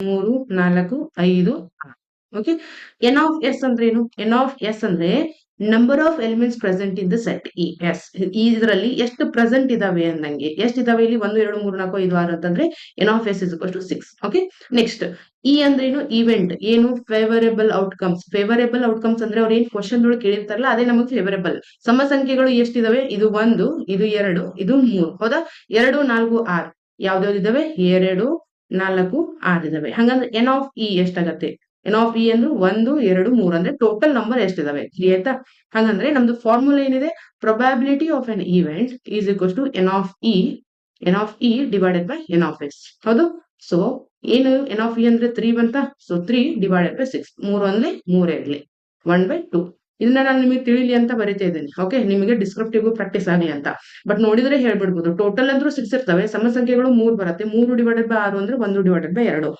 3 4 5 6 okay. N of S ಅಂದ್ರೆ ಏನು? N of S ಅಂದ್ರೆ number of elements present in the set E S. ಇದರಲ್ಲಿ ಎಷ್ಟು present ಇದಾವೆ ಅಂದಂಗೆ, ಎಷ್ಟು ಇದಾವೆ ಇಲ್ಲಿ 1 2 3 4 5 6 ಅಂತಂದ್ರೆ N of S is to 6. Okay. Next E ಅಂದ್ರೆ ಏನು? ಇವೆಂಟ್. ಏನು? Favourable outcomes. ಫೇವರೇಬಲ್ ಔಟ್ಕಮ್ಸ್ ಅಂದ್ರೆ ಅವ್ರು ಏನ್ ಕ್ವಶನ್ ಒಳಗೆ ಕೇಳಿರ್ತಾರಲ್ಲ ಅದೇ ನಮಗೆ ಫೇವರೇಬಲ್. ಸಮ ಸಂಖ್ಯೆಗಳು ಎಷ್ಟಿದಾವೆ? ಇದು 1, ಇದು 2, ಇದು 3. ಹೌದಾ? 2 4 6 ಯಾವ್ದಾವ್ದು ಇದಾವೆ? 2 4 6 ಇದಾವೆ. ಹಂಗಂದ್ರೆ ಎನ್ ಆಫ್ ಇ ಎಷ್ಟಾಗತ್ತೆ? ಎನ್ ಆಫ್ ಇ ಅಂದ್ರೆ 1 2 3 ಅಂದ್ರೆ ಟೋಟಲ್ ನಂಬರ್ ಎಷ್ಟಿದಾವೆ? ಆಯ್ತಾ? ಹಂಗಂದ್ರೆ ನಮ್ದು ಫಾರ್ಮುಲಾ ಏನಿದೆ? Probability of an event is equals to N of E divided by N of S. ಹೌದು? ಸೊ ಏನು ಎನ್ ಆಫ್ ಇ ಅಂದ್ರೆ 3 ಬಂತ. So 3 divided by 6. 3 ಒಂದ್ಲಿ 3 ಇರ್ಲಿ 1/2. ಇದನ್ನ ನಾನು ನಿಮಗೆ ತಿಳಿಲಿ ಅಂತ ಬರಿತಾ ಇದ್ದೀನಿ. ಓಕೆ, ನಿಮಗೆ ಡಿಸ್ಕ್ರಿಪ್ಟಿವ್ ಪ್ರಾಕ್ಟೀಸ್ ಆಗಲಿ ಅಂತ. ಬಟ್ ನೋಡಿದ್ರೆ ಹೇಳ್ಬಿಡ್ಬೋದು. ಟೋಟಲ್ ಅಂದ್ರೂ 6 ಇರ್ತವೆ, ಸಮ ಸಂಖ್ಯೆಗಳು 3 ಬರುತ್ತೆ. 3 ಡಿವೈಡೆಡ್ ಬೈ 6 ಅಂದ್ರೆ 1 ಡಿವೈಡೆಡ್ ಬೈ 2.